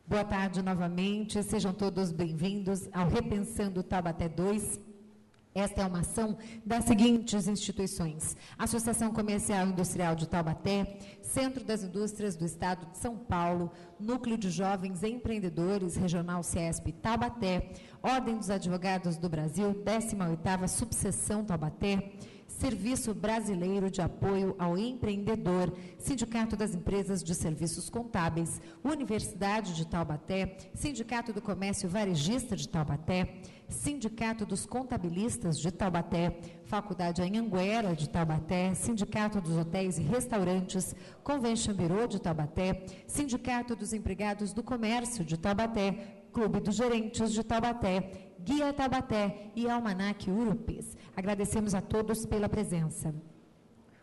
Boa tarde novamente, sejam todos bem-vindos ao Repensando Taubaté 2. Esta é uma ação das seguintes instituições: Associação Comercial e Industrial de Taubaté, Centro das Indústrias do Estado de São Paulo, Núcleo de Jovens Empreendedores, Regional CIESP Taubaté, Ordem dos Advogados do Brasil, 18ª Subseção Taubaté, Serviço Brasileiro de Apoio ao Empreendedor, Sindicato das Empresas de Serviços Contábeis, Universidade de Taubaté, Sindicato do Comércio Varejista de Taubaté, Sindicato dos Contabilistas de Taubaté, Faculdade Anhanguera de Taubaté, Sindicato dos Hotéis e Restaurantes, Convention Bureau de Taubaté, Sindicato dos Empregados do Comércio de Taubaté, Clube dos Gerentes de Taubaté, Guia Taubaté e Almanac Urupês. Agradecemos a todos pela presença.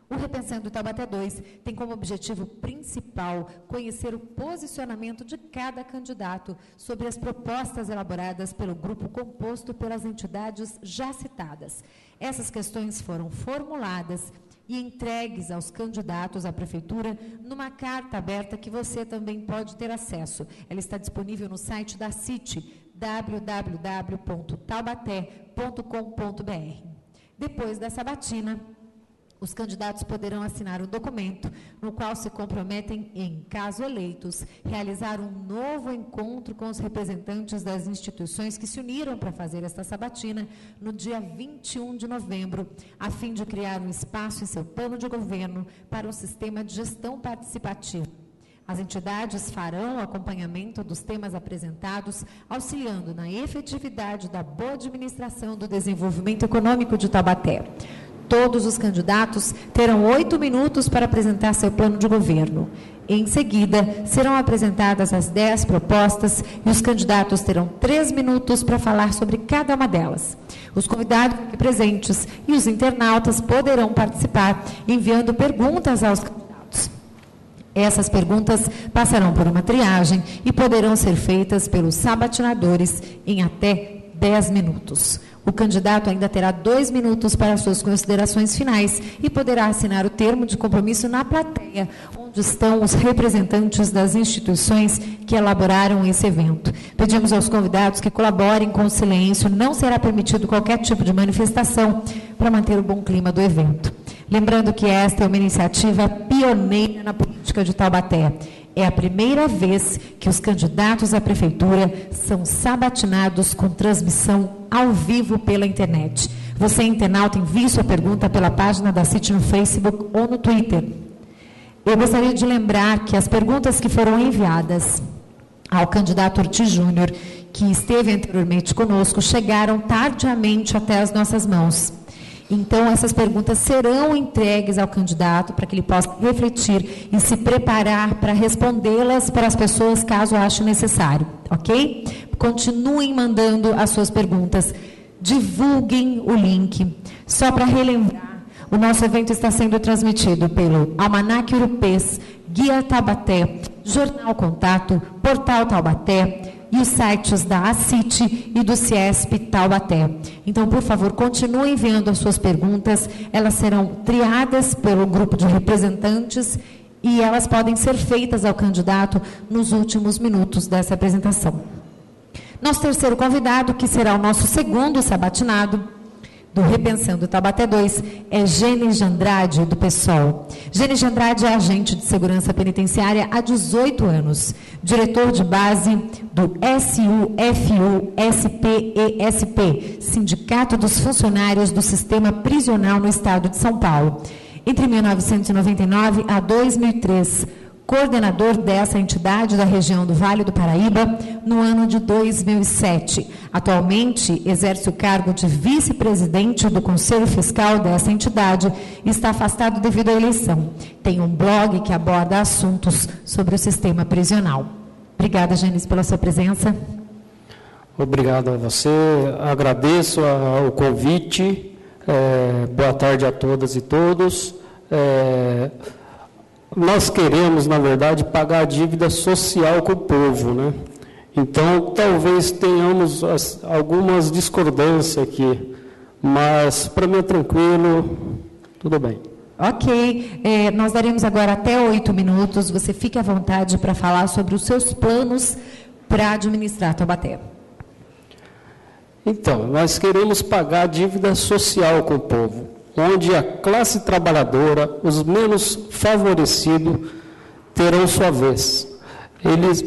O Repensando Taubaté 2 tem como objetivo principal conhecer o posicionamento de cada candidato sobre as propostas elaboradas pelo grupo composto pelas entidades já citadas. Essas questões foram formuladas e entregues aos candidatos à Prefeitura numa carta aberta que você também pode ter acesso. Ela está disponível no site da CIT, www.taubaté.com.br. Depois da sabatina, os candidatos poderão assinar um documento no qual se comprometem, em caso eleitos, realizar um novo encontro com os representantes das instituições que se uniram para fazer esta sabatina no dia 21 de novembro, a fim de criar um espaço em seu plano de governo para um sistema de gestão participativa. As entidades farão o acompanhamento dos temas apresentados, auxiliando na efetividade da boa administração do desenvolvimento econômico de Taubaté. Todos os candidatos terão 8 minutos para apresentar seu plano de governo. Em seguida, serão apresentadas as 10 propostas e os candidatos terão 3 minutos para falar sobre cada uma delas. Os convidados aqui presentes e os internautas poderão participar enviando perguntas aos candidatos. Essas perguntas passarão por uma triagem e poderão ser feitas pelos sabatinadores em até 10 minutos. O candidato ainda terá 2 minutos para suas considerações finais e poderá assinar o termo de compromisso na plateia, onde estão os representantes das instituições que elaboraram esse evento. Pedimos aos convidados que colaborem com o silêncio, não será permitido qualquer tipo de manifestação para manter o bom clima do evento. Lembrando que esta é uma iniciativa pioneira na política de Taubaté. É a primeira vez que os candidatos à prefeitura são sabatinados com transmissão ao vivo pela internet. Você, internauta, envie sua pergunta pela página da CIT no Facebook ou no Twitter. Eu gostaria de lembrar que as perguntas que foram enviadas ao candidato Ortiz Júnior, que esteve anteriormente conosco, chegaram tardiamente até as nossas mãos. Então, essas perguntas serão entregues ao candidato para que ele possa refletir e se preparar para respondê-las para as pessoas, caso ache necessário, ok? Continuem mandando as suas perguntas, divulguem o link. Só para relembrar, o nosso evento está sendo transmitido pelo Almanac Urupês, Guia Taubaté, Jornal Contato, Portal Taubaté, e os sites da ACIT e do CIESP Taubaté. Então, por favor, continuem enviando as suas perguntas, elas serão triadas pelo grupo de representantes e elas podem ser feitas ao candidato nos últimos minutos dessa apresentação. Nosso terceiro convidado, que será o nosso segundo sabatinado do Repensando Taubaté 2, é Gênesis Andrade, do PSOL. Gênesis Andrade é agente de segurança penitenciária há 18 anos, diretor de base do SUFU-SPESP, Sindicato dos Funcionários do Sistema Prisional no Estado de São Paulo. Entre 1999 a 2003, coordenador dessa entidade da região do Vale do Paraíba no ano de 2007. Atualmente, exerce o cargo de vice-presidente do Conselho Fiscal dessa entidade e está afastado devido à eleição. Tem um blog que aborda assuntos sobre o sistema prisional. Obrigada, Gênesis, pela sua presença. Obrigado a você. Agradeço o convite. Boa tarde a todas e todos. Nós queremos, na verdade, pagar a dívida social com o povo, né? Então, talvez tenhamos algumas discordâncias aqui, mas, para mim, é tranquilo, tudo bem. Ok, nós daremos agora até 8 minutos, você fique à vontade para falar sobre os seus planos para administrar Taubaté. Então, nós queremos pagar a dívida social com o povo, onde a classe trabalhadora, os menos favorecidos, terão sua vez.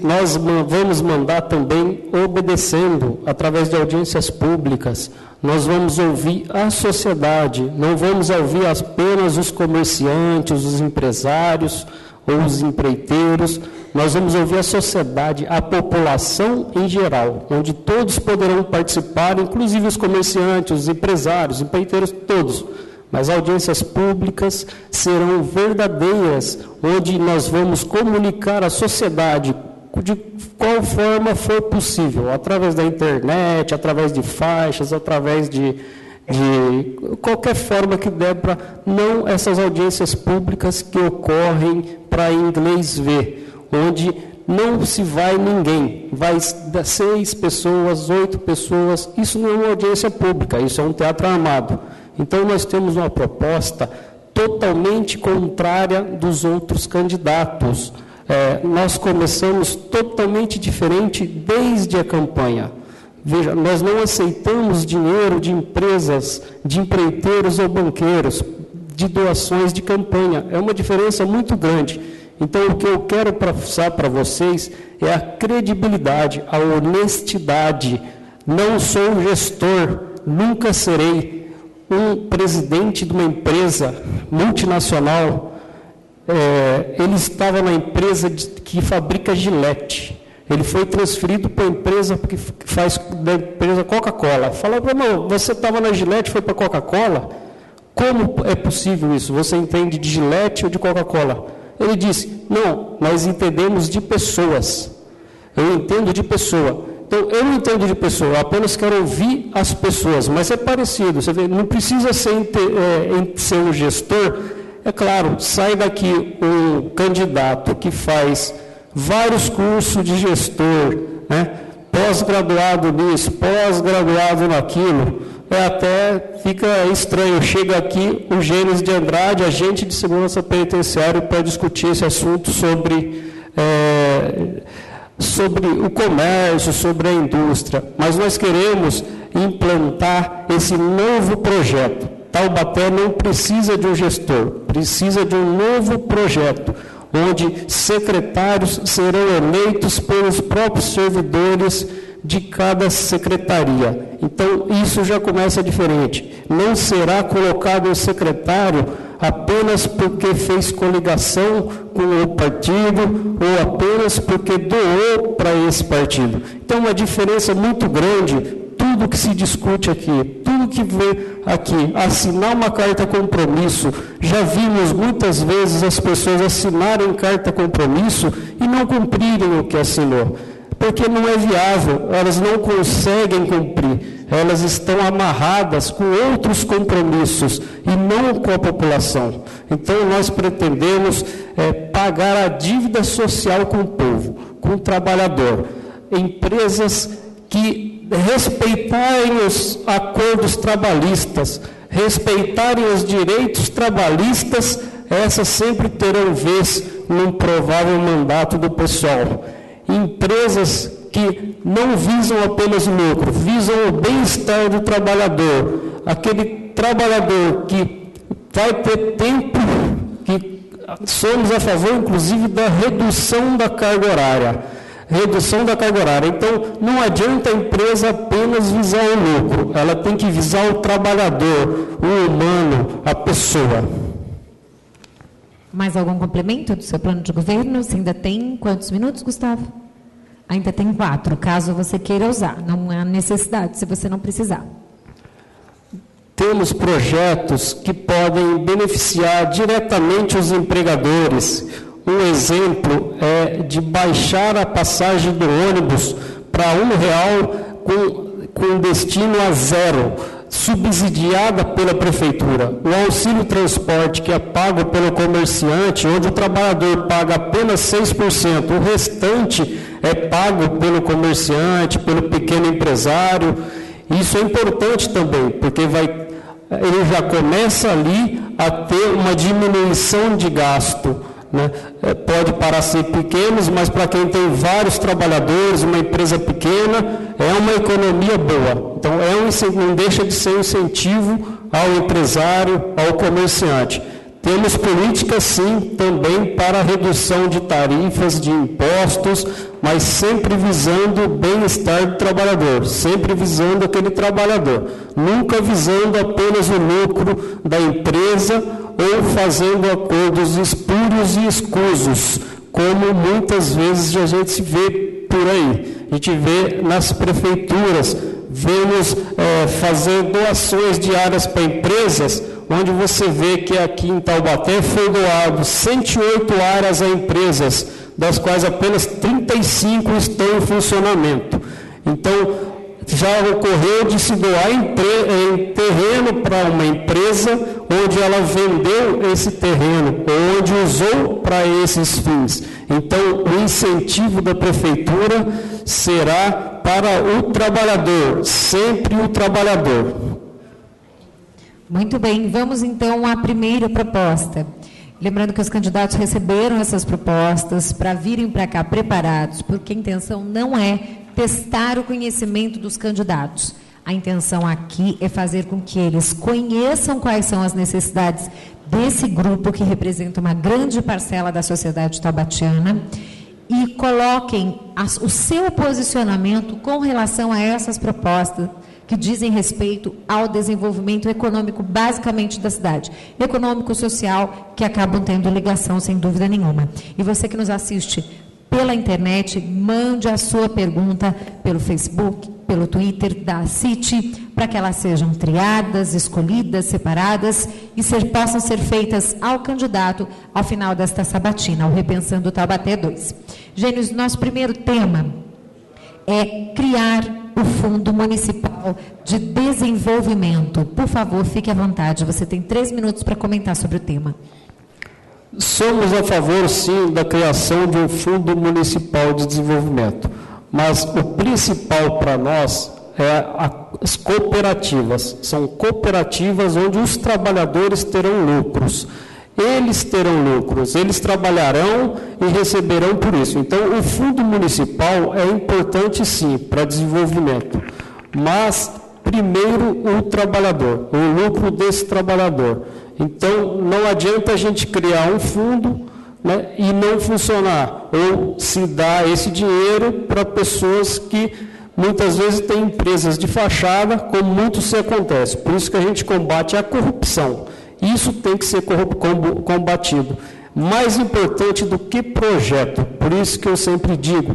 Nós vamos mandar também obedecendo, através de audiências públicas, nós vamos ouvir a sociedade, não vamos ouvir apenas os comerciantes, os empresários ou os empreiteiros, nós vamos ouvir a sociedade, a população em geral, onde todos poderão participar, inclusive os comerciantes, os empresários, os empreiteiros, todos. Mas audiências públicas serão verdadeiras, onde nós vamos comunicar à sociedade de qual forma for possível, através da internet, através de faixas, através de qualquer forma que der para, não essas audiências públicas que ocorrem para inglês ver, onde não se vai ninguém, vai 6 pessoas, 8 pessoas, isso não é uma audiência pública, isso é um teatro armado. Então, nós temos uma proposta totalmente contrária dos outros candidatos. Nós começamos totalmente diferente desde a campanha. Veja, nós não aceitamos dinheiro de empresas, de empreiteiros ou banqueiros, de doações de campanha. É uma diferença muito grande. Então, o que eu quero passar para vocês é a credibilidade, a honestidade. Não sou um gestor, nunca serei um presidente de uma empresa multinacional. Ele estava na empresa que fabrica Gillette. Ele foi transferido para a empresa que faz da empresa Coca-Cola. Fala, irmão, você estava na Gillette e foi para a Coca-Cola? Como é possível isso? Você entende de Gillette ou de Coca-Cola? Ele disse, não, nós entendemos de pessoas. Eu entendo de pessoa. Então, eu não entendo de pessoa, eu apenas quero ouvir as pessoas, mas é parecido. Você vê, não precisa ser um gestor. É claro, sai daqui um candidato que faz vários cursos de gestor, né? Pós-graduado nisso, pós-graduado naquilo, até fica estranho. Chega aqui o Gênesis de Andrade, agente de segurança penitenciária, para discutir esse assunto sobre o comércio, sobre a indústria. Mas nós queremos implantar esse novo projeto. Taubaté não precisa de um gestor, precisa de um novo projeto, onde secretários serão eleitos pelos próprios servidores de cada secretaria. Então, isso já começa diferente. Não será colocado um secretário apenas porque fez coligação com o partido ou apenas porque doou para esse partido. Então, uma diferença muito grande. Tudo que se discute aqui, tudo que vê aqui, assinar uma carta compromisso, já vimos muitas vezes as pessoas assinarem carta compromisso e não cumprirem o que assinou, porque não é viável, elas não conseguem cumprir, elas estão amarradas com outros compromissos e não com a população. Então, nós pretendemos pagar a dívida social com o povo, com o trabalhador, empresas que respeitarem os acordos trabalhistas, respeitarem os direitos trabalhistas, essas sempre terão vez num provável mandato do pessoal. Empresas que não visam apenas o lucro, visam o bem-estar do trabalhador, aquele trabalhador que vai ter tempo, que somos a favor, inclusive, da redução da carga horária. Redução da carga horária. Então, não adianta a empresa apenas visar o lucro, ela tem que visar o trabalhador, o humano, a pessoa. Mais algum complemento do seu plano de governo? Você ainda tem quantos minutos, Gustavo? Ainda tem 4, caso você queira usar. Não há necessidade, se você não precisar. Temos projetos que podem beneficiar diretamente os empregadores. Um exemplo é de baixar a passagem do ônibus para R$1 com destino a 0, subsidiada pela prefeitura. O auxílio transporte, que é pago pelo comerciante, onde o trabalhador paga apenas 6%, o restante é pago pelo comerciante, pelo pequeno empresário. Isso é importante também, porque ele já começa ali a ter uma diminuição de gasto, né? Pode parar a ser pequenos, mas para quem tem vários trabalhadores, uma empresa pequena, é uma economia boa. Então, não deixa de ser um incentivo ao empresário, ao comerciante. Temos políticas, sim, também para a redução de tarifas, de impostos, mas sempre visando o bem-estar do trabalhador, sempre visando aquele trabalhador, nunca visando apenas o lucro da empresa ou fazendo acordos espúrios e escusos, como muitas vezes a gente se vê por aí. A gente vê nas prefeituras, vemos fazer doações diárias para empresas, onde você vê que aqui em Taubaté foi doado 108 áreas a empresas, das quais apenas 35 estão em funcionamento. Então, já ocorreu de se doar em terreno para uma empresa, onde ela vendeu esse terreno, ou onde usou para esses fins. Então, o incentivo da prefeitura será para o trabalhador, sempre o trabalhador. Muito bem, vamos então à primeira proposta. Lembrando que os candidatos receberam essas propostas para virem para cá preparados, porque a intenção não é testar o conhecimento dos candidatos. A intenção aqui é fazer com que eles conheçam quais são as necessidades desse grupo que representa uma grande parcela da sociedade taubatiana e coloquem o seu posicionamento com relação a essas propostas que dizem respeito ao desenvolvimento econômico, basicamente, da cidade. Econômico, social, que acabam tendo ligação, sem dúvida nenhuma. E você que nos assiste pela internet, mande a sua pergunta pelo Facebook, pelo Twitter da CIT, para que elas sejam triadas, escolhidas, separadas e possam ser feitas ao candidato ao final desta sabatina, o Repensando Taubaté 2. Gênios, nosso primeiro tema é criar o Fundo Municipal de Desenvolvimento. Por favor, fique à vontade, você tem 3 minutos para comentar sobre o tema. Somos a favor, sim, da criação de um Fundo Municipal de Desenvolvimento, mas o principal para nós é as cooperativas. São cooperativas onde os trabalhadores terão lucros. Eles terão lucros, eles trabalharão e receberão por isso. Então, o Fundo Municipal é importante, sim, para desenvolvimento, mas primeiro o trabalhador, o lucro desse trabalhador. Então, não adianta a gente criar um fundo, né, e não funcionar, ou se dar esse dinheiro para pessoas que muitas vezes têm empresas de fachada, como muito se acontece. Por isso que a gente combate a corrupção. Isso tem que ser combatido. Mais importante do que projeto. Por isso que eu sempre digo,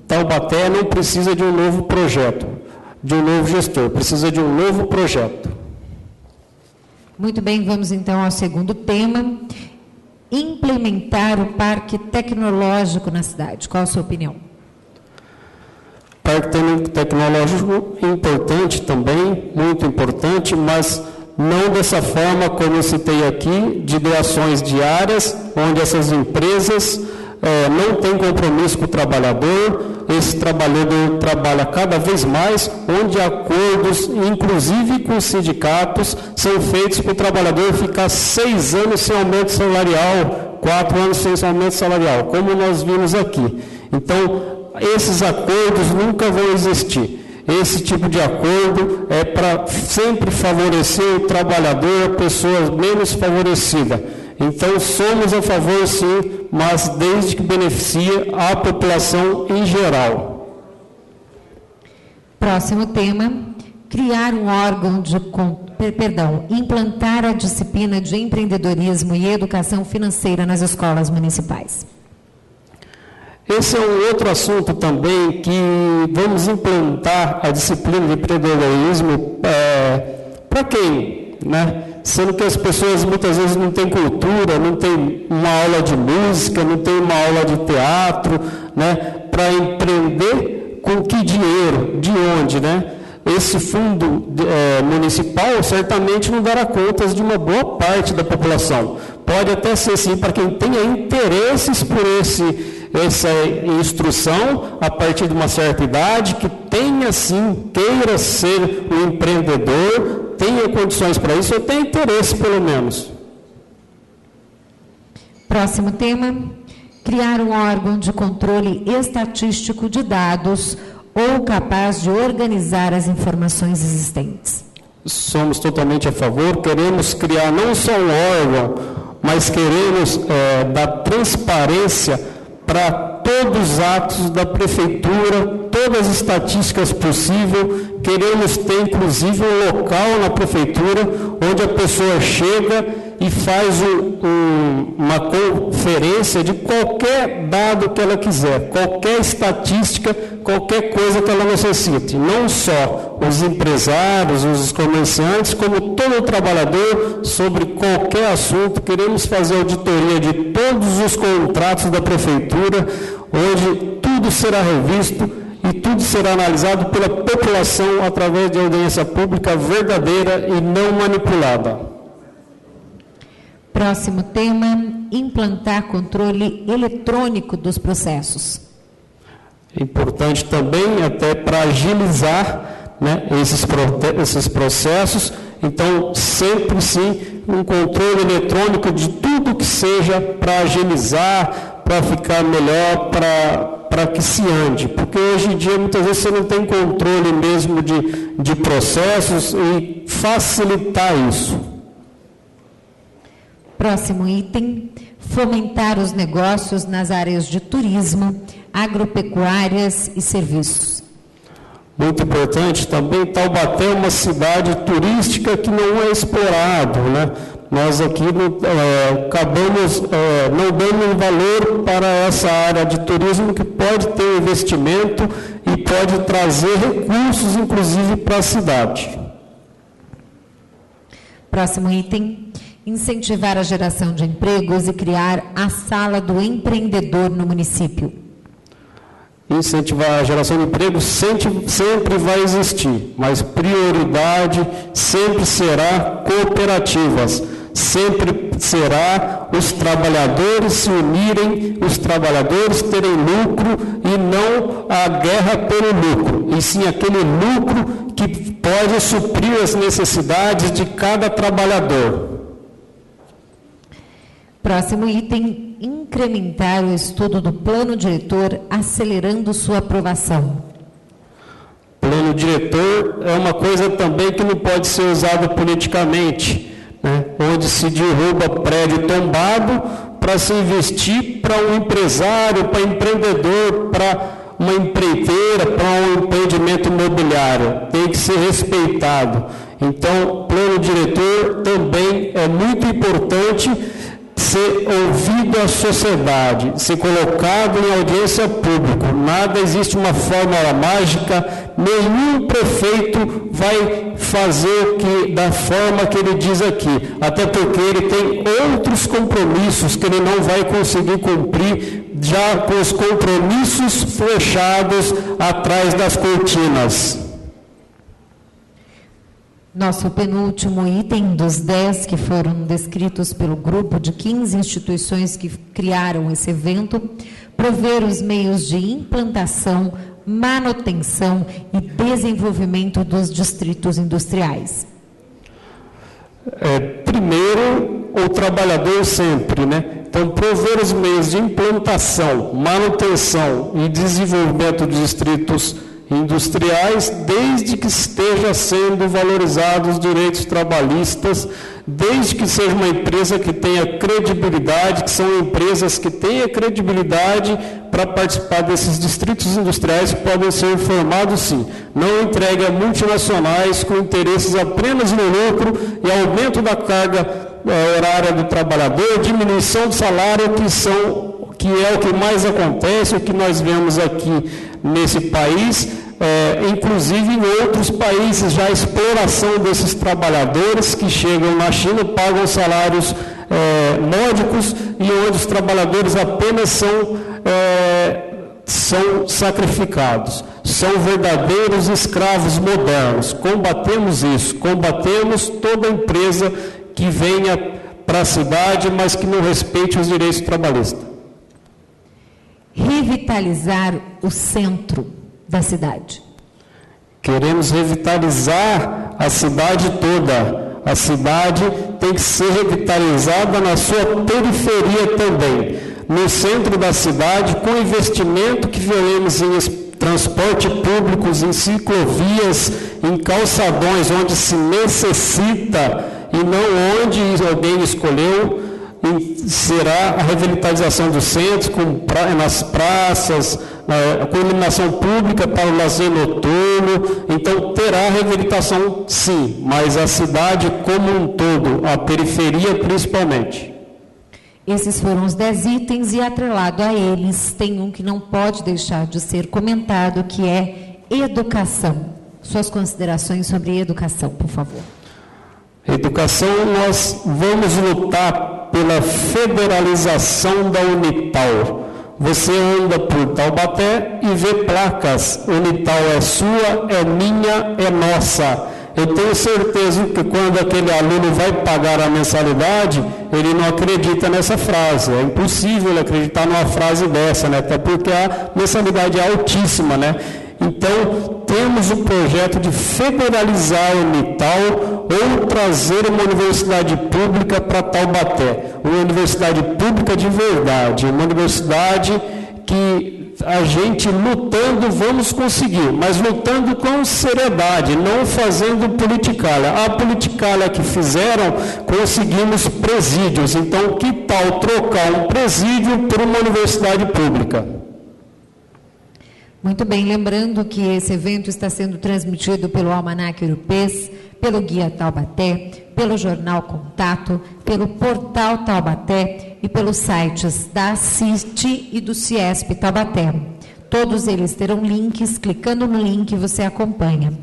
Taubaté não precisa de um novo projeto, de um novo gestor, precisa de um novo projeto. Muito bem, vamos então ao segundo tema. Implementar o parque tecnológico na cidade. Qual a sua opinião? Parque tecnológico importante também, muito importante, mas não dessa forma como eu citei aqui, de doações diárias, onde essas empresas não têm compromisso com o trabalhador, esse trabalhador trabalha cada vez mais, onde acordos, inclusive com os sindicatos, são feitos para o trabalhador ficar 6 anos sem aumento salarial, 4 anos sem aumento salarial, como nós vimos aqui. Então, esses acordos nunca vão existir. Esse tipo de acordo é para sempre favorecer o trabalhador, a pessoa menos favorecida. Então, somos a favor, sim, mas desde que beneficie a população em geral. Próximo tema, criar um órgão implantar a disciplina de empreendedorismo e educação financeira nas escolas municipais. Esse é um outro assunto também que vamos implantar a disciplina de empreendedorismo para quem, né? Sendo que as pessoas muitas vezes não têm cultura, não têm uma aula de música, não têm uma aula de teatro, né? Para empreender com que dinheiro, de onde, né? Esse fundo municipal certamente não dará contas de uma boa parte da população. Pode até ser sim para quem tenha interesses por essa instrução a partir de uma certa idade, que tenha sim, queira ser um empreendedor, tenha condições para isso, ou tenha interesse pelo menos. Próximo tema, criar um órgão de controle estatístico de dados ou capaz de organizar as informações existentes. Somos totalmente a favor, queremos criar não só um órgão, mas queremos dar transparência para todos os atos da prefeitura, todas as estatísticas possíveis. Queremos ter, inclusive, um local na prefeitura onde a pessoa chega e faz uma conferência de qualquer dado que ela quiser, qualquer estatística, qualquer coisa que ela necessite. Não só os empresários, os comerciantes, como todo trabalhador sobre qualquer assunto. Queremos fazer auditoria de todos os contratos da prefeitura, onde tudo será revisto e tudo será analisado pela população através de audiência pública verdadeira e não manipulada. Próximo tema, implantar controle eletrônico dos processos. Importante também, até para agilizar, né, esses processos. Então, sempre sim, um controle eletrônico de tudo que seja para agilizar, para ficar melhor, para que se ande. Porque hoje em dia, muitas vezes, você não tem controle mesmo de processos e facilitar isso. Próximo item, fomentar os negócios nas áreas de turismo, agropecuárias e serviços. Muito importante também, Taubaté é uma cidade turística que não é explorado, né? Nós aqui acabamos não dando valor para essa área de turismo que pode ter investimento e pode trazer recursos, inclusive, para a cidade. Próximo item, incentivar a geração de empregos e criar a sala do empreendedor no município. Incentivar a geração de empregos sempre vai existir, mas prioridade sempre será cooperativas, sempre será os trabalhadores se unirem, os trabalhadores terem lucro e não a guerra pelo lucro, e sim aquele lucro que pode suprir as necessidades de cada trabalhador. Próximo item, incrementar o estudo do plano diretor, acelerando sua aprovação. Plano diretor é uma coisa também que não pode ser usado politicamente, né? Onde se derruba prédio tombado para se investir para um empresário, para empreendedor, para uma empreiteira, para um empreendimento imobiliário. Tem que ser respeitado. Então, plano diretor também é muito importante ser ouvido a sociedade, ser colocado em audiência pública. Nada existe uma fórmula mágica, nenhum prefeito vai fazer da forma que ele diz aqui, até porque ele tem outros compromissos que ele não vai conseguir cumprir, já com os compromissos fechados atrás das cortinas. Nosso penúltimo item dos 10 que foram descritos pelo grupo de 15 instituições que criaram esse evento, prover os meios de implantação, manutenção e desenvolvimento dos distritos industriais. Primeiro, o trabalhador sempre, né? Então, prover os meios de implantação, manutenção e desenvolvimento dos distritos industriais, desde que esteja sendo valorizados os direitos trabalhistas, desde que seja uma empresa que tenha credibilidade, que são empresas que tenham credibilidade para participar desses distritos industriais que podem ser formados sim. Não entregue a multinacionais com interesses apenas no lucro e aumento da carga horária do trabalhador, diminuição do salário, que é o que mais acontece, o que nós vemos aqui nesse país, inclusive em outros países, já a exploração desses trabalhadores que chegam na China, pagam salários módicos e onde os trabalhadores apenas são sacrificados. São verdadeiros escravos modernos. Combatemos isso, combatemos toda empresa que venha para a cidade, mas que não respeite os direitos trabalhistas. Revitalizar o centro da cidade. Queremos revitalizar a cidade toda. A cidade tem que ser revitalizada na sua periferia também. No centro da cidade, com investimento que veremos em transporte público, em ciclovias, em calçadões, onde se necessita e não onde alguém escolheu, será a revitalização dos centros, nas praças, com iluminação pública para o lazer noturno. Então, terá reabilitação, sim, mas a cidade como um todo, a periferia principalmente. Esses foram os 10 itens e, atrelado a eles, tem um que não pode deixar de ser comentado, que é educação. Suas considerações sobre educação, por favor. Educação, nós vamos lutar pela federalização da Unital. Você anda por Taubaté e vê placas. Unital é sua, é minha, é nossa. Eu tenho certeza que quando aquele aluno vai pagar a mensalidade, ele não acredita nessa frase. É impossível ele acreditar numa frase dessa, né? Até porque a mensalidade é altíssima, né? Então, temos o projeto de federalizar a Unital ou trazer uma universidade pública para Taubaté. Uma universidade pública de verdade, uma universidade que a gente lutando vamos conseguir, mas lutando com seriedade, não fazendo politicalha. A politicalha que fizeram, conseguimos presídios. Então, que tal trocar um presídio por uma universidade pública? Muito bem, lembrando que esse evento está sendo transmitido pelo Almanac Urupês, pelo Guia Taubaté, pelo Jornal Contato, pelo Portal Taubaté e pelos sites da CIT e do Ciesp Taubaté. Todos eles terão links, clicando no link você acompanha.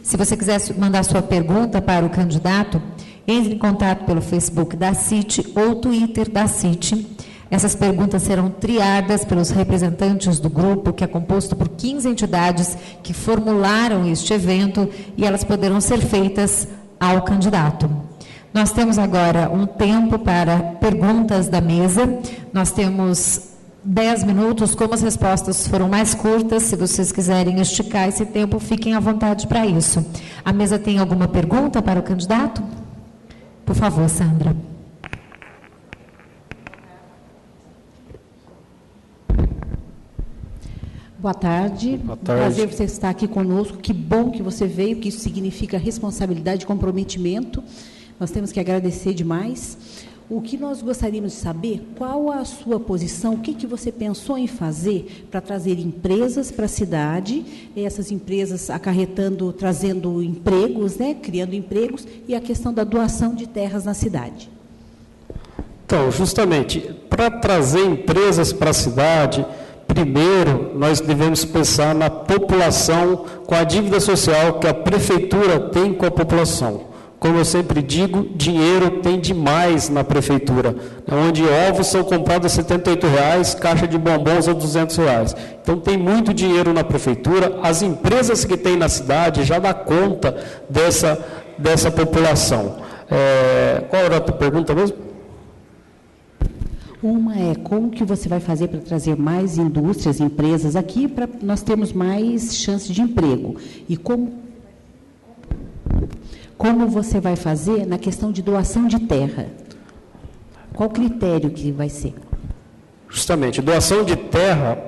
Se você quiser mandar sua pergunta para o candidato, entre em contato pelo Facebook da CIT ou Twitter da CIT. Essas perguntas serão triadas pelos representantes do grupo, que é composto por 15 entidades que formularam este evento, e elas poderão ser feitas ao candidato. Nós temos agora um tempo para perguntas da mesa. Nós temos 10 minutos. Como as respostas foram mais curtas, se vocês quiserem esticar esse tempo, fiquem à vontade para isso. A mesa tem alguma pergunta para o candidato? Por favor, Sandra. Boa tarde. Boa tarde. Prazer você estar aqui conosco. Que bom que você veio, que isso significa responsabilidade e comprometimento. Nós temos que agradecer demais. O que nós gostaríamos de saber, qual a sua posição, o que você pensou em fazer para trazer empresas para a cidade, essas empresas trazendo empregos, né, criando empregos, e a questão da doação de terras na cidade. Então, justamente, para trazer empresas para a cidade, primeiro, nós devemos pensar na população, com a dívida social que a prefeitura tem com a população. Como eu sempre digo, dinheiro tem demais na prefeitura, onde ovos são comprados a R$ 78,00, caixa de bombons a R$ 200,00. Então, tem muito dinheiro na prefeitura, as empresas que tem na cidade já dá conta dessa população. Qual era a tua pergunta mesmo? Uma é como que você vai fazer para trazer mais indústrias, empresas aqui, para nós termos mais chances de emprego. E como você vai fazer na questão de doação de terra? Qual critério que vai ser? Justamente, doação de terra,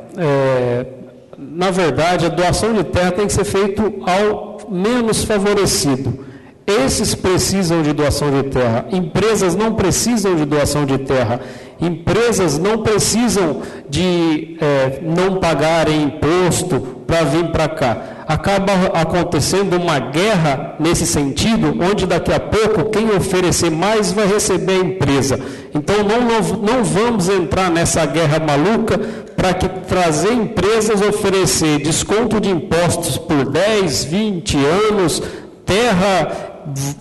na verdade, a doação de terra tem que ser feita ao menos favorecido. Esses precisam de doação de terra, empresas não precisam de doação de terra, empresas não precisam de não pagarem imposto para vir para cá. Acaba acontecendo uma guerra nesse sentido, onde daqui a pouco quem oferecer mais vai receber a empresa. Então não vamos entrar nessa guerra maluca para que trazer empresas oferecer desconto de impostos por 10, 20 anos, terra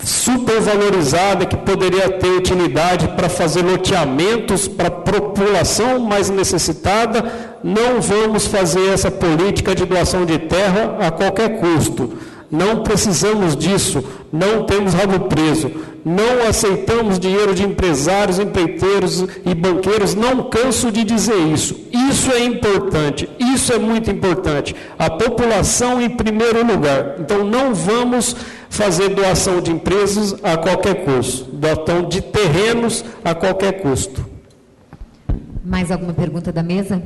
supervalorizada que poderia ter utilidade para fazer loteamentos para a população mais necessitada. Não vamos fazer essa política de doação de terra a qualquer custo. não precisamos disso, não temos rabo preso, não aceitamos dinheiro de empresários, empreiteiros e banqueiros, não canso de dizer isso. Isso é importante, isso é muito importante. A população em primeiro lugar. Então, não vamos fazer doação de empresas a qualquer custo, doação de terrenos a qualquer custo. Mais alguma pergunta da mesa?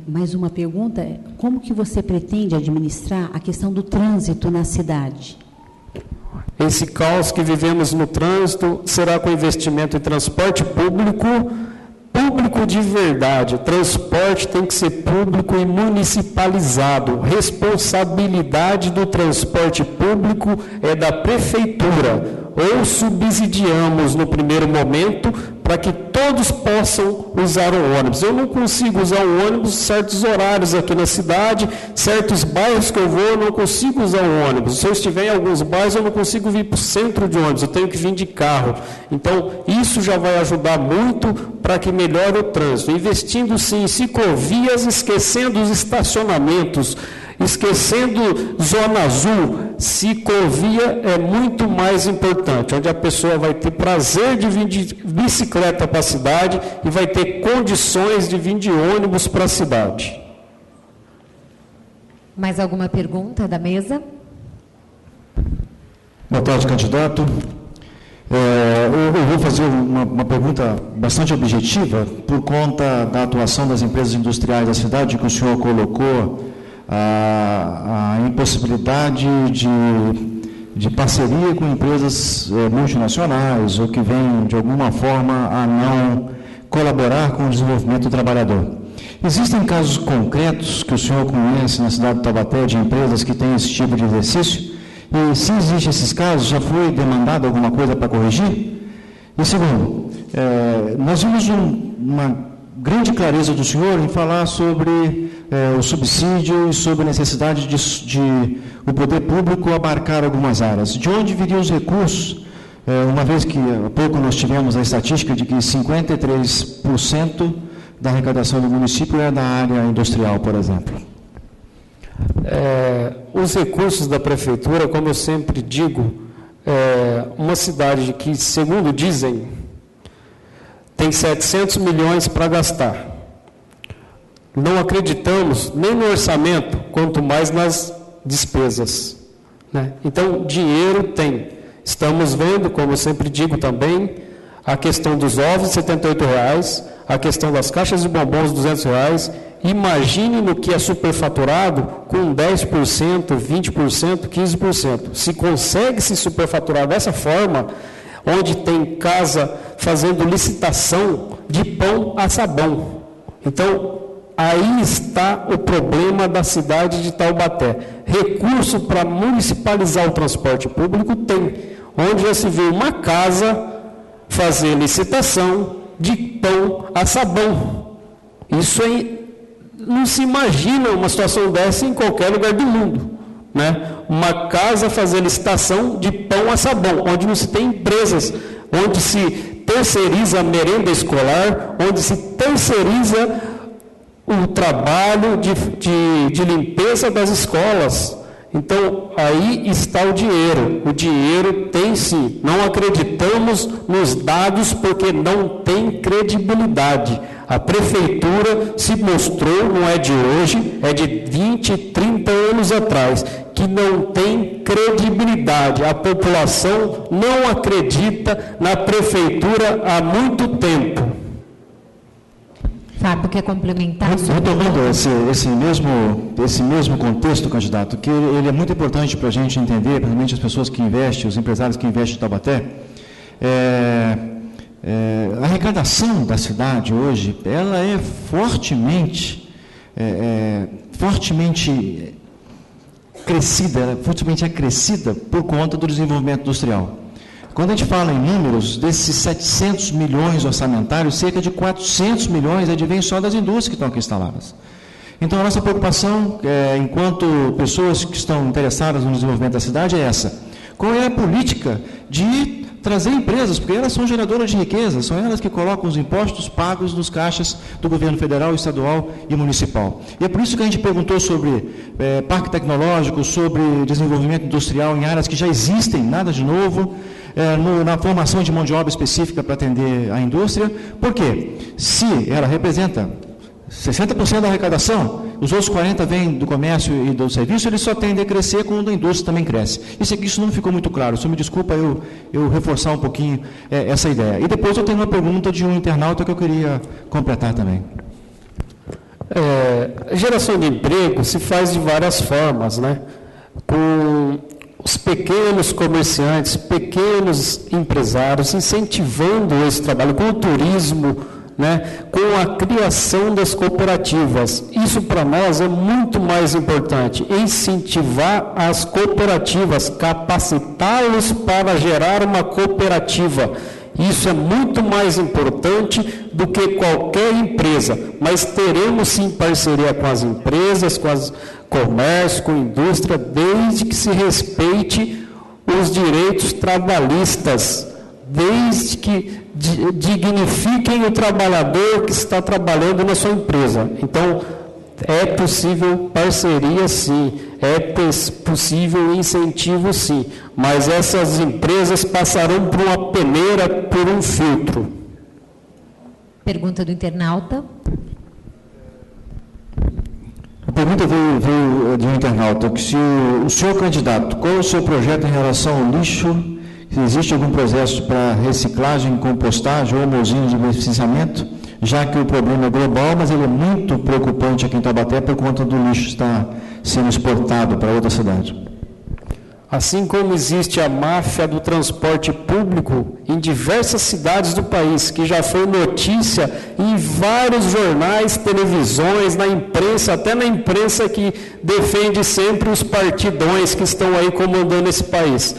Mais uma pergunta. Como que você pretende administrar a questão do trânsito na cidade? Esse caos que vivemos no trânsito será com investimento em transporte público, público de verdade. Transporte tem que ser público e municipalizado. Responsabilidade do transporte público é da prefeitura. Ou subsidiamos no primeiro momento para que todos possam usar o ônibus. Eu não consigo usar o ônibus em certos horários aqui na cidade, certos bairros que eu vou, eu não consigo usar o ônibus. Se eu estiver em alguns bairros, eu não consigo vir para o centro de ônibus, eu tenho que vir de carro. Então, isso já vai ajudar muito para que melhore o trânsito. Investindo sim em ciclovias, esquecendo os estacionamentos, esquecendo Zona Azul, ciclovia é muito mais importante, onde a pessoa vai ter prazer de vir de bicicleta para a cidade e vai ter condições de vir de ônibus para a cidade. Mais alguma pergunta da mesa? Boa tarde, candidato. Eu vou fazer uma pergunta bastante objetiva, por conta da atuação das empresas industriais da cidade, que o senhor colocou a impossibilidade de parceria com empresas multinacionais ou que vêm, de alguma forma, a não colaborar com o desenvolvimento do trabalhador. Existem casos concretos que o senhor conhece na cidade de Taubaté de empresas que têm esse tipo de exercício? E se existem esses casos, já foi demandado alguma coisa para corrigir? E segundo, nós vimos uma grande clareza do senhor em falar sobre o subsídio e sobre a necessidade de o poder público abarcar algumas áreas. De onde viriam os recursos, uma vez que há pouco nós tivemos a estatística de que 53% da arrecadação do município é da área industrial, por exemplo? Os recursos da prefeitura, como eu sempre digo, uma cidade que, segundo dizem, tem 700 milhões para gastar. Não acreditamos nem no orçamento, quanto mais nas despesas, né? Então, dinheiro tem. Estamos vendo, como eu sempre digo também, a questão dos ovos, R$ 78,00, a questão das caixas de bombons, R$ 200,00. Imagine no que é superfaturado com 10%, 20%, 15%. Se consegue se superfaturar dessa forma, onde tem casa fazendo licitação de pão a sabão. Então, aí está o problema da cidade de Taubaté. Recurso para municipalizar o transporte público tem, onde já se vê uma casa fazer licitação de pão a sabão. Isso aí, não se imagina uma situação dessa em qualquer lugar do mundo, né? Uma casa fazer licitação de pão a sabão, onde não se tem empresas, onde se terceiriza a merenda escolar, onde se terceiriza o trabalho de limpeza das escolas. Então, aí está o dinheiro. O dinheiro tem sim. Não acreditamos nos dados porque não tem credibilidade. A prefeitura se mostrou, não é de hoje, é de 20, 30 anos atrás, que não tem credibilidade. A população não acredita na prefeitura há muito tempo. Fábio, quer complementar? Retomando esse mesmo contexto, candidato, que ele é muito importante para a gente entender, principalmente as pessoas que investem, os empresários que investem em Taubaté. A arrecadação da cidade hoje, ela é fortemente acrescida por conta do desenvolvimento industrial. Quando a gente fala em números, desses 700 milhões orçamentários, cerca de 400 milhões advém só das indústrias que estão aqui instaladas. Então, a nossa preocupação, enquanto pessoas que estão interessadas no desenvolvimento da cidade, é essa. Qual é a política de trazer empresas, porque elas são geradoras de riqueza, são elas que colocam os impostos pagos nos caixas do governo federal, estadual e municipal. E é por isso que a gente perguntou sobre parque tecnológico, sobre desenvolvimento industrial em áreas que já existem, nada de novo, na formação de mão de obra específica para atender a indústria. Por quê? Se ela representa 60% da arrecadação, os outros 40% vêm do comércio e do serviço, eles só tendem a crescer quando a indústria também cresce. Isso não ficou muito claro, só me desculpa eu reforçar um pouquinho essa ideia. E depois eu tenho uma pergunta de um internauta que eu queria completar também. A geração de emprego se faz de várias formas, né? Com os pequenos comerciantes, pequenos empresários, incentivando esse trabalho, com o turismo, né, com a criação das cooperativas. Isso para nós é muito mais importante, incentivar as cooperativas, capacitá-los para gerar uma cooperativa. Isso é muito mais importante do que qualquer empresa, mas teremos sim parceria com as empresas, com o comércio, com a indústria, desde que se respeite os direitos trabalhistas, desde que dignifiquem o trabalhador que está trabalhando na sua empresa. Então, é possível parceria sim, é possível incentivo sim, mas essas empresas passarão por uma peneira, por um filtro. Pergunta do internauta. A pergunta veio de um internauta, que se o senhor candidato, qual é o seu projeto em relação ao lixo? Se existe algum processo para reciclagem, compostagem ou usinas de beneficiamento, já que o problema é global, mas ele é muito preocupante aqui em Taubaté por conta do lixo estar sendo exportado para outra cidade. Assim como existe a máfia do transporte público em diversas cidades do país, que já foi notícia em vários jornais, televisões, na imprensa, até na imprensa que defende sempre os partidões que estão aí comandando esse país.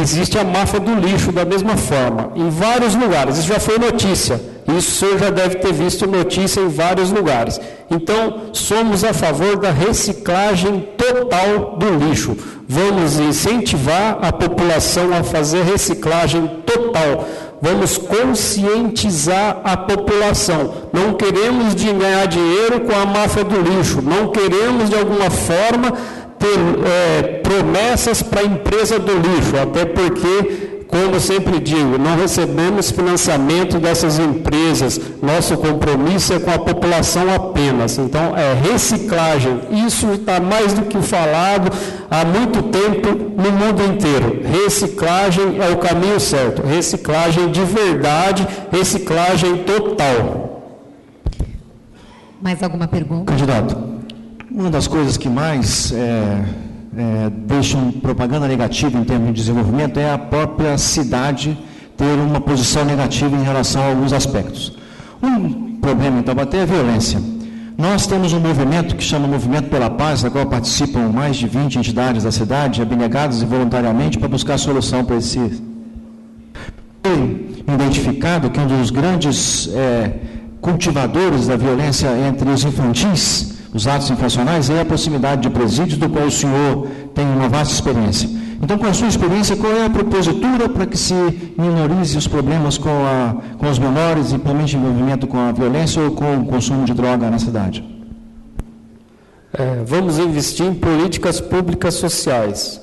Existe a máfia do lixo da mesma forma, em vários lugares. Isso já foi notícia. Isso o senhor já deve ter visto notícia em vários lugares. Então, somos a favor da reciclagem total do lixo. Vamos incentivar a população a fazer reciclagem total. Vamos conscientizar a população. Não queremos ganhar dinheiro com a máfia do lixo. Não queremos, de alguma forma, ter promessas para a empresa do lixo, até porque, como eu sempre digo, não recebemos financiamento dessas empresas, nosso compromisso é com a população apenas. Então, reciclagem, isso está mais do que falado há muito tempo no mundo inteiro. Reciclagem é o caminho certo, reciclagem de verdade, reciclagem total. Mais alguma pergunta? Candidato, uma das coisas que mais deixam propaganda negativa em termos de desenvolvimento é a própria cidade ter uma posição negativa em relação a alguns aspectos. Um problema em Taubaté é a violência. Nós temos um movimento que chama Movimento pela Paz, da qual participam mais de 20 entidades da cidade, abnegadas e voluntariamente, para buscar solução para esse. Foi identificado que um dos grandes cultivadores da violência entre os infantis, os atos infracionais, é a proximidade de presídios, do qual o senhor tem uma vasta experiência. Então, com a sua experiência, qual é a propositura para que se minorize os problemas com os menores, e principalmente envolvimento com a violência ou com o consumo de droga na cidade? Vamos investir em políticas públicas sociais.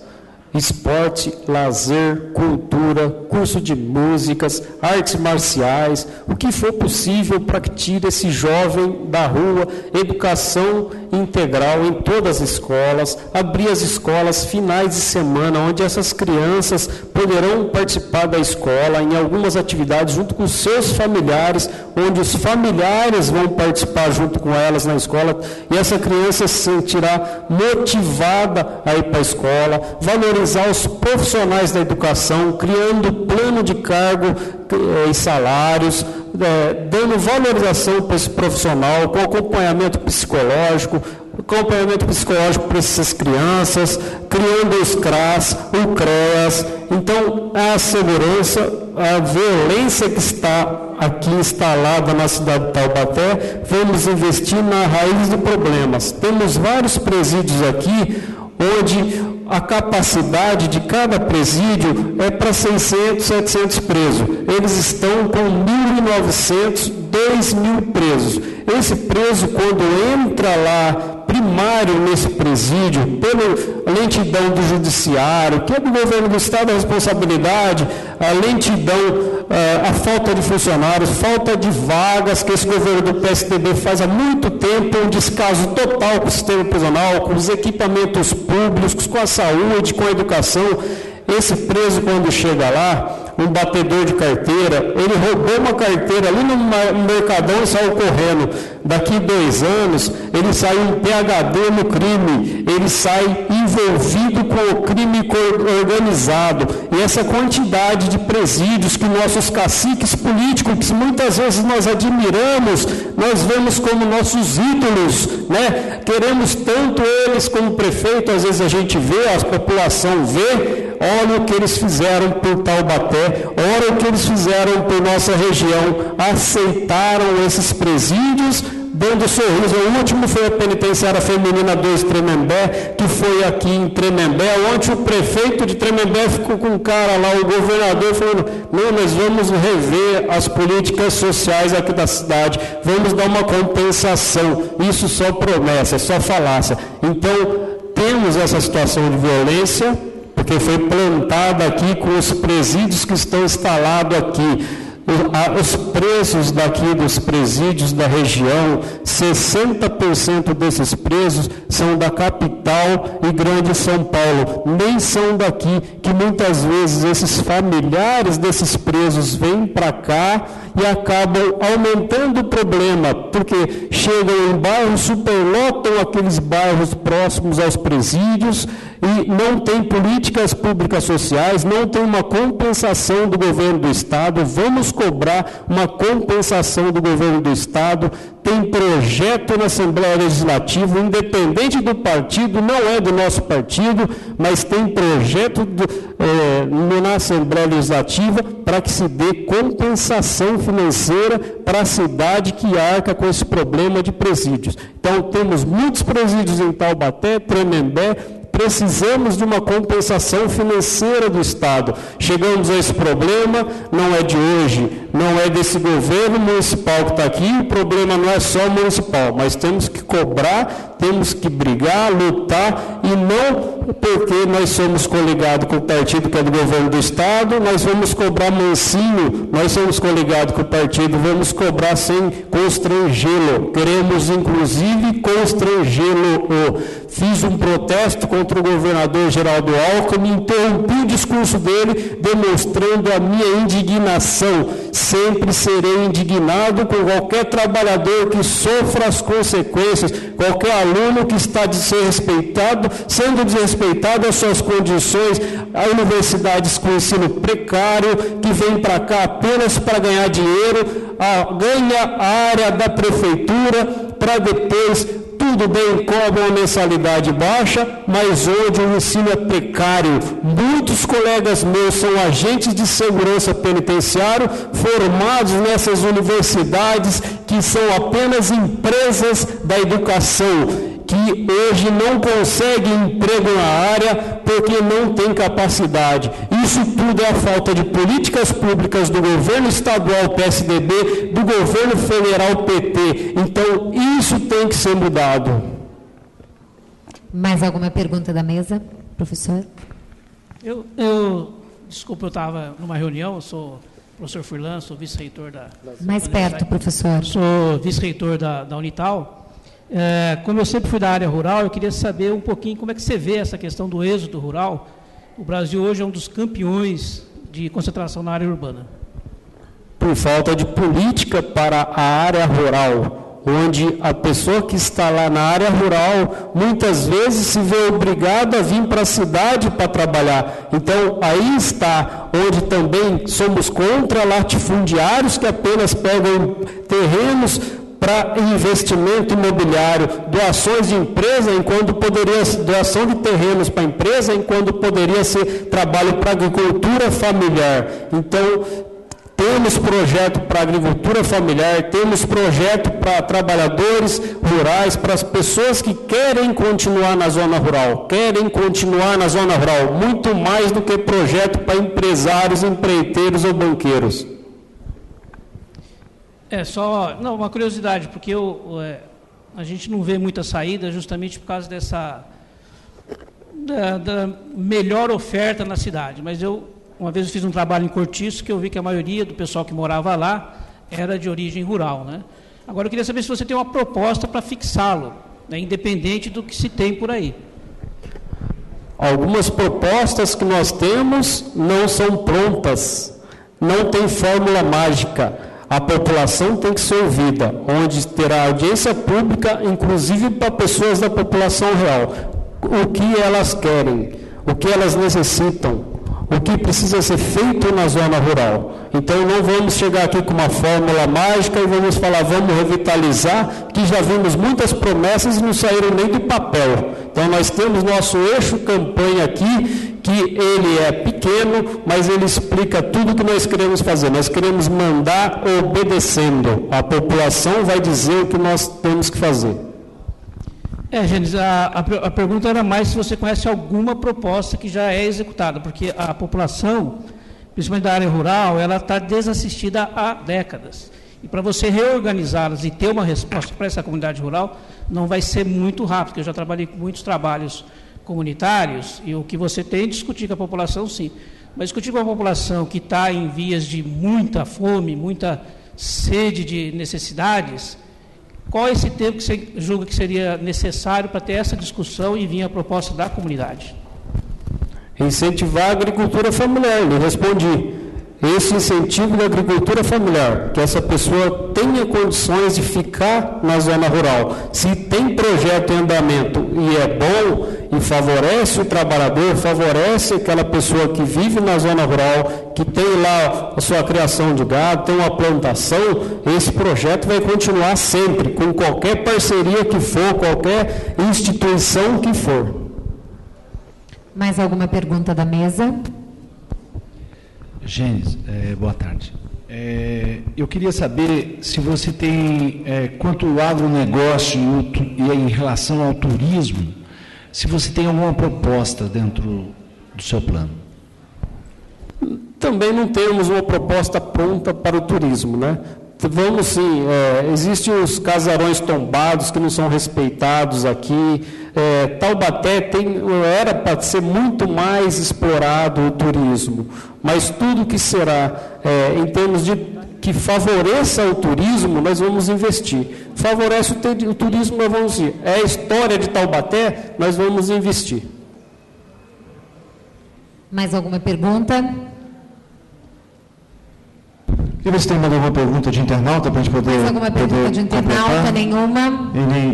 Esporte, lazer, cultura, curso de músicas, artes marciais, o que for possível para que tire esse jovem da rua, educação integral em todas as escolas, abrir as escolas finais de semana, onde essas crianças poderão participar da escola em algumas atividades junto com seus familiares, onde os familiares vão participar junto com elas na escola, e essa criança se sentirá motivada a ir para a escola, valorizar os profissionais da educação, criando plano de cargo e salários, dando valorização para esse profissional, com acompanhamento psicológico para essas crianças, criando os CRAS, o CREAS. Então, a segurança, a violência que está aqui instalada na cidade de Taubaté, vamos investir na raiz de problemas. Temos vários presídios aqui, onde a capacidade de cada presídio é para 600, 700 presos. Eles estão com 1.900, 2.000 presos. Esse preso, quando entra lá, primário nesse presídio, pela lentidão do judiciário, que é do governo do Estado a responsabilidade, a lentidão, a falta de funcionários, falta de vagas, que esse governo do PSDB faz há muito tempo, um descaso total com o sistema prisional, com os equipamentos públicos, com a saúde, com a educação. Esse preso, quando chega lá, um batedor de carteira, ele roubou uma carteira ali no Mercadão e saiu correndo. Daqui 2 anos, ele sai um PhD no crime, ele sai envolvido com o crime organizado. E essa quantidade de presídios que nossos caciques políticos, que muitas vezes nós admiramos, nós vemos como nossos ídolos, né? Queremos tanto eles como prefeito, às vezes a gente vê, a população vê, olha o que eles fizeram por Taubaté, olha o que eles fizeram por nossa região, aceitaram esses presídios, dando sorriso. O último foi a penitenciária feminina 2 Tremembé, que foi aqui em Tremembé, onde o prefeito de Tremembé ficou com um cara lá, o governador, falando, não, nós vamos rever as políticas sociais aqui da cidade, vamos dar uma compensação. Isso só promessa, é só falácia. Então, temos essa situação de violência, porque foi plantada aqui com os presídios que estão instalados aqui. Os presos daqui dos presídios da região, 60% desses presos são da capital e grande São Paulo, nem são daqui, que muitas vezes esses familiares desses presos vêm para cá e acabam aumentando o problema, porque chegam em bairros, superlotam aqueles bairros próximos aos presídios e não tem políticas públicas sociais, não tem uma compensação do governo do Estado. Vamos cobrar uma compensação do governo do Estado. Tem projeto na Assembleia Legislativa, independente do partido, não é do nosso partido, mas tem projeto na Assembleia Legislativa para que se dê compensação financeira para a cidade que arca com esse problema de presídios. Então, temos muitos presídios em Taubaté, Tremembé, precisamos de uma compensação financeira do Estado. Chegamos a esse problema, não é de hoje, não é desse governo municipal que está aqui, o problema não é só municipal, mas temos que cobrar, temos que brigar, lutar, e não porque nós somos coligados com o partido que é do governo do Estado, nós vamos cobrar mansinho, nós somos coligados com o partido, vamos cobrar sem constrangê-lo, queremos inclusive constrangê-lo. Fiz um protesto contra o governador Geraldo Alckmin, interrompi o discurso dele, demonstrando a minha indignação. Sempre serei indignado com qualquer trabalhador que sofra as consequências, qualquer aluno que está sendo desrespeitado as suas condições, a universidades com ensino precário, que vem para cá apenas para ganhar dinheiro, ganha a área da prefeitura para depois, tudo bem, cobra uma mensalidade baixa, mas onde o ensino é precário. Muitos colegas meus são agentes de segurança penitenciário, formados nessas universidades que são apenas empresas da educação, que hoje não conseguem emprego na área porque não tem capacidade. Isso tudo é a falta de políticas públicas do governo estadual PSDB, do governo federal PT. Então, isso tem que ser mudado. Mais alguma pergunta da mesa, professor? Desculpa, eu estava numa reunião, eu sou professor Furlan, sou vice-reitor da... Mais perto, professor. Sou vice-reitor da Unital. Como eu sempre fui da área rural, eu queria saber um pouquinho como é que você vê essa questão do êxodo rural. O Brasil hoje é um dos campeões de concentração na área urbana. Por falta de política para a área rural, onde a pessoa que está lá na área rural, muitas vezes se vê obrigada a vir para a cidade para trabalhar. Então, aí está, onde também somos contra latifundiários que apenas pegam terrenos para investimento imobiliário, doações de empresa, enquanto poderia doação de terrenos para a empresa, enquanto poderia ser trabalho para agricultura familiar. Então, Temos projeto para agricultura familiar, temos projeto para trabalhadores rurais, para as pessoas que querem continuar na zona rural, muito mais do que projeto para empresários, empreiteiros ou banqueiros. Uma curiosidade, porque a gente não vê muita saída justamente por causa da melhor oferta na cidade, mas uma vez eu fiz um trabalho em Cortiço que eu vi que a maioria do pessoal que morava lá era de origem rural, né? Agora eu queria saber se você tem uma proposta para fixá-lo, né, independente do que se tem por aí. Algumas propostas que nós temos não são prontas, não tem fórmula mágica. A população tem que ser ouvida, onde terá audiência pública, inclusive para pessoas da população real. O que elas querem, o que elas necessitam, o que precisa ser feito na zona rural. Então, não vamos chegar aqui com uma fórmula mágica e vamos falar, vamos revitalizar, que já vimos muitas promessas e não saíram nem do papel. Então, nós temos nosso eixo campanha aqui, que ele é pequeno, mas ele explica tudo o que nós queremos fazer. Nós queremos mandar obedecendo. A população vai dizer o que nós temos que fazer. Gênesis, a pergunta era mais se você conhece alguma proposta que já é executada, porque a população, principalmente da área rural, ela está desassistida há décadas. E para você reorganizá-las e ter uma resposta para essa comunidade rural, não vai ser muito rápido, porque eu já trabalhei com muitos trabalhos comunitários, e o que você tem é discutir com a população, sim. Mas discutir com a população que está em vias de muita fome, muita sede de necessidades, qual é esse tempo que você julga que seria necessário para ter essa discussão e vir a proposta da comunidade? Incentivar a agricultura familiar, eu respondi. Esse incentivo da agricultura familiar, que essa pessoa tenha condições de ficar na zona rural. Se tem projeto em andamento e é bom e favorece o trabalhador, favorece aquela pessoa que vive na zona rural, que tem lá a sua criação de gado, tem uma plantação, esse projeto vai continuar sempre, com qualquer parceria que for, qualquer instituição que for. Mais alguma pergunta da mesa? Gênesis, boa tarde. Eu queria saber se você tem, quanto ao agronegócio e em relação ao turismo, se você tem alguma proposta dentro do seu plano. Também não temos uma proposta pronta para o turismo, né? Vamos sim, existem os casarões tombados que não são respeitados aqui, Taubaté era para ser muito mais explorado o turismo, mas tudo que será em termos de que favoreça o turismo, nós vamos investir. Favorece o turismo, nós vamos ir. É a história de Taubaté, nós vamos investir. Mais alguma pergunta? Queria ver se tem mais alguma pergunta de internauta para a gente poder. Mais alguma pergunta de internauta? Completar. Nenhuma?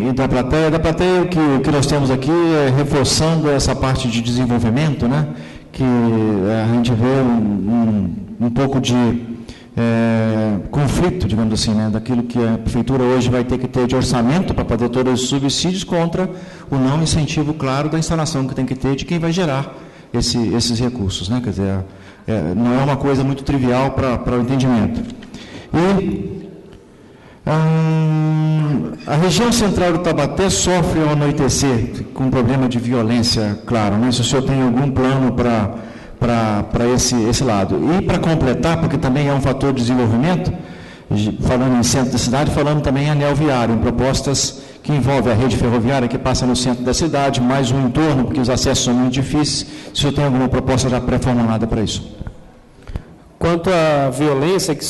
E da plateia? Da plateia, o que nós temos aqui é reforçando essa parte de desenvolvimento, né? Que a gente vê um pouco de conflito, digamos assim, né? Daquilo que a prefeitura hoje vai ter que ter de orçamento para poder todos os subsídios contra o não incentivo claro da instalação que tem que ter de quem vai gerar esses recursos, né? Quer dizer, não é uma coisa muito trivial para o entendimento. E a região central do Taubaté sofre ao anoitecer com um problema de violência, claro, né? Se o senhor tem algum plano para esse lado. E para completar, porque também é um fator de desenvolvimento, falando em centro da cidade, falando também em anel viário, em propostas que envolvem a rede ferroviária que passa no centro da cidade, mais um entorno, porque os acessos são muito difíceis. Se o senhor tem alguma proposta já pré-formulada para isso? Quanto à violência que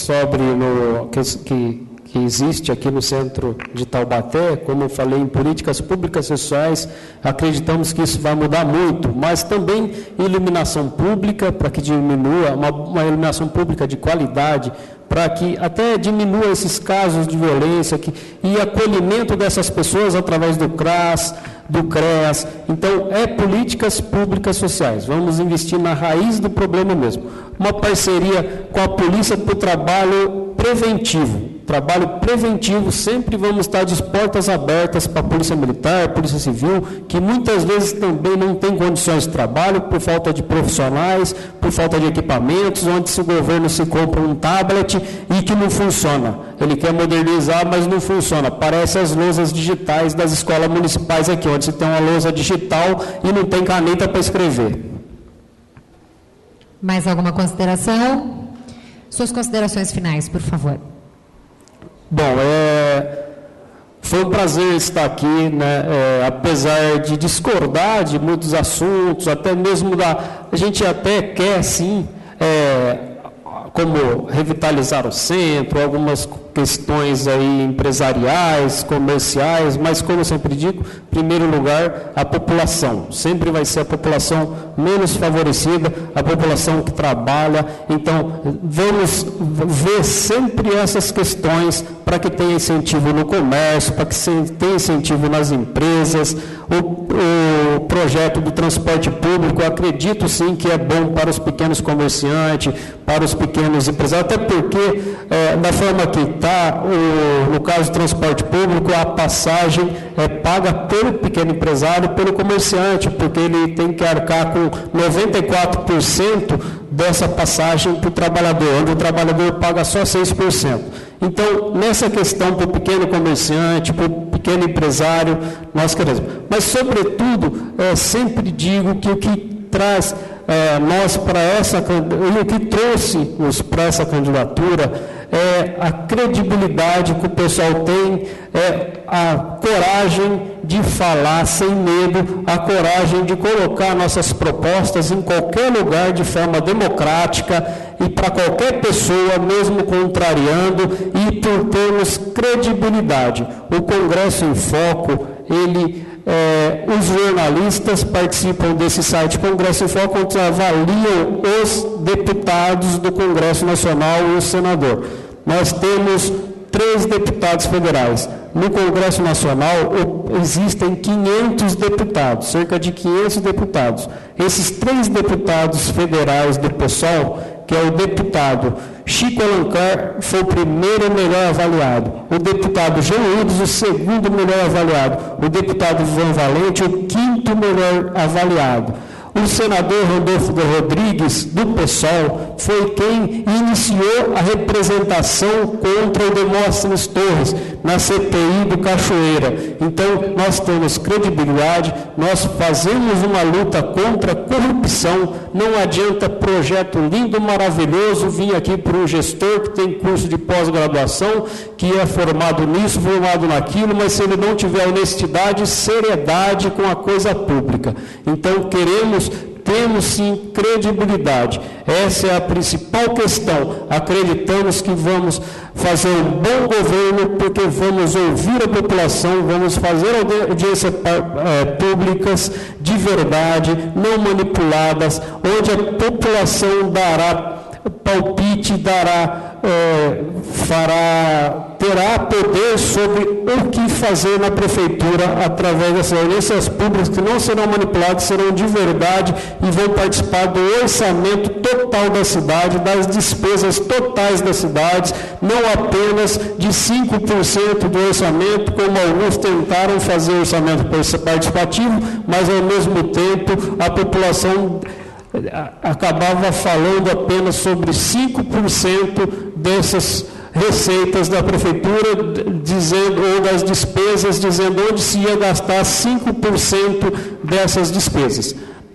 que existe aqui no centro de Taubaté, como eu falei, em políticas públicas sociais, acreditamos que isso vai mudar muito, mas também iluminação pública, para que diminua, uma iluminação pública de qualidade, para que até diminua esses casos de violência e acolhimento dessas pessoas através do CRAS, do CREAS. Então, políticas públicas sociais. Vamos investir na raiz do problema mesmo. Uma parceria com a polícia para o trabalho preventivo. trabalho preventivo, sempre vamos estar de portas abertas para a Polícia Militar, Polícia Civil, que muitas vezes também não tem condições de trabalho por falta de profissionais, por falta de equipamentos, onde se o governo se compra um tablet e que não funciona. Ele quer modernizar, mas não funciona. Parece as lousas digitais das escolas municipais aqui, onde se tem uma lousa digital e não tem caneta para escrever. Mais alguma consideração? Suas considerações finais, por favor. Bom, foi um prazer estar aqui, né? Apesar de discordar de muitos assuntos, até mesmo a gente até quer, sim, como revitalizar o centro, algumas questões aí empresariais, comerciais, mas como eu sempre digo, em primeiro lugar, a população. Sempre vai ser a população menos favorecida, a população que trabalha. Então, vamos ver sempre essas questões para que tenha incentivo no comércio, para que tenha incentivo nas empresas. O projeto do transporte público, eu acredito sim que é bom para os pequenos comerciantes, para os pequenos empresários, até porque, da forma que está, no caso do transporte público, a passagem é paga pelo pequeno empresário, pelo comerciante, porque ele tem que arcar com 94% dessa passagem para o trabalhador, onde o trabalhador paga só 6%. Então, nessa questão para o pequeno comerciante, para o pequeno empresário, nós queremos. Mas, sobretudo, sempre digo que o que traz nós para o que trouxe-nos para essa candidatura é a credibilidade que o pessoal tem, a coragem de falar sem medo, a coragem de colocar nossas propostas em qualquer lugar de forma democrática e para qualquer pessoa, mesmo contrariando, e por termos credibilidade. O Congresso em Foco, os jornalistas participam desse site Congresso em Foco, onde avaliam os deputados do Congresso Nacional e o senador. Nós temos 3 deputados federais. No Congresso Nacional existem 500 deputados, cerca de 500 deputados. Esses 3 deputados federais do PSOL, que é o deputado Chico Alencar, foi o primeiro melhor avaliado. O deputado Jean Wildes, o segundo melhor avaliado. O deputado Ivan Valente, o 5º melhor avaliado. O senador Rodolfo Rodrigues, do PSOL, foi quem iniciou a representação contra o Demóstenes Torres, na CPI do Cachoeira. Então, nós temos credibilidade, nós fazemos uma luta contra a corrupção, não adianta projeto lindo, maravilhoso, vir aqui para um gestor que tem curso de pós-graduação, que é formado nisso, formado naquilo, mas se ele não tiver honestidade e seriedade com a coisa pública. Então, temos sim credibilidade. Essa é a principal questão. Acreditamos que vamos fazer um bom governo, porque vamos ouvir a população, vamos fazer audiências públicas de verdade, não manipuladas, onde a população dará palpite, terá poder sobre o que fazer na prefeitura através dessas audiências públicas, que não serão manipuladas, serão de verdade e vão participar do orçamento total da cidade, das despesas totais das cidades, não apenas de 5% do orçamento, como alguns tentaram fazer orçamento participativo, mas ao mesmo tempo a população acabava falando apenas sobre 5% dessas receitas da prefeitura, ou das despesas, dizendo onde se ia gastar 5% dessas despesas.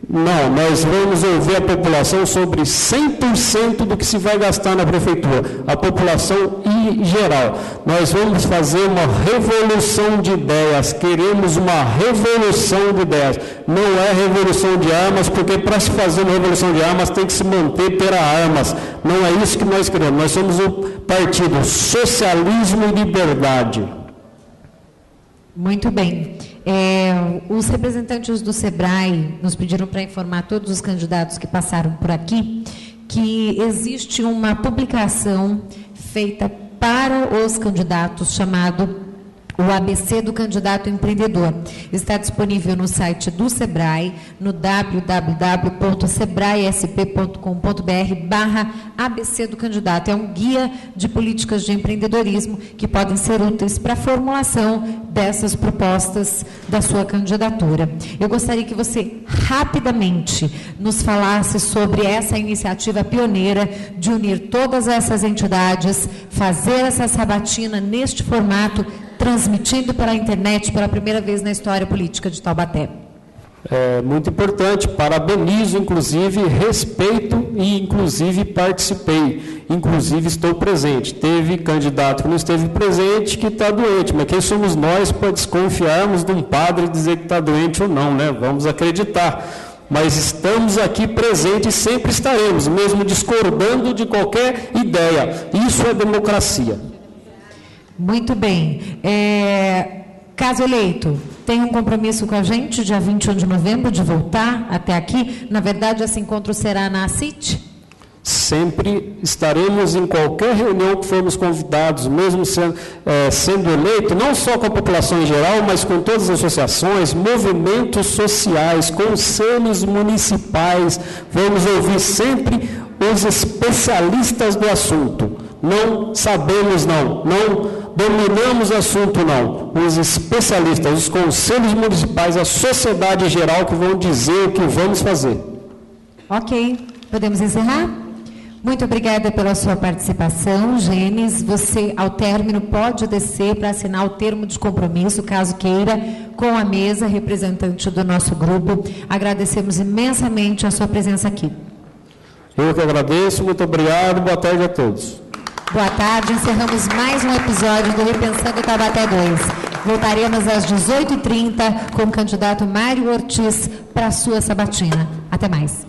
Não, nós vamos ouvir a população sobre 100% do que se vai gastar na prefeitura, a população em geral. Nós vamos fazer uma revolução de ideias, queremos uma revolução de ideias. Não é revolução de armas, porque para se fazer uma revolução de armas tem que se manter pela armas. Não é isso que nós queremos. Nós somos o partido Socialismo e Liberdade. Muito bem. Os representantes do SEBRAE nos pediram para informar todos os candidatos que passaram por aqui que existe uma publicação feita para os candidatos chamado O ABC do candidato empreendedor está disponível no site do Sebrae, no www.sebraesp.com.br/ABC do candidato. É um guia de políticas de empreendedorismo que podem ser úteis para a formulação dessas propostas da sua candidatura. Eu gostaria que você rapidamente nos falasse sobre essa iniciativa pioneira de unir todas essas entidades, fazer essa sabatina neste formato, transmitindo pela internet pela primeira vez na história política de Taubaté. É muito importante, parabenizo, inclusive, respeito e, inclusive, participei, inclusive, estou presente. Teve candidato que não esteve presente que está doente, mas quem somos nós para desconfiarmos de um padre e dizer que está doente ou não, né? Vamos acreditar. Mas estamos aqui presentes e sempre estaremos, mesmo discordando de qualquer ideia. Isso é democracia. Muito bem. Caso eleito, tem um compromisso com a gente, dia 21 de novembro, de voltar até aqui. Na verdade, esse encontro será na CIT? Sempre estaremos em qualquer reunião que formos convidados, mesmo sendo eleito, não só com a população em geral, mas com todas as associações, movimentos sociais, conselhos municipais. Vamos ouvir sempre os especialistas do assunto. Não sabemos, não dominamos o assunto, não. Os especialistas, os conselhos municipais, a sociedade em geral que vão dizer o que vamos fazer. Ok, podemos encerrar? Muito obrigada pela sua participação, Gênesis. Você, ao término, pode descer para assinar o termo de compromisso, caso queira, com a mesa, representante do nosso grupo. Agradecemos imensamente a sua presença aqui. Eu que agradeço, muito obrigado, boa tarde a todos. Boa tarde, encerramos mais um episódio do Repensando Taubaté 2. Voltaremos às 18h30 com o candidato Mário Ortiz para a sua sabatina. Até mais.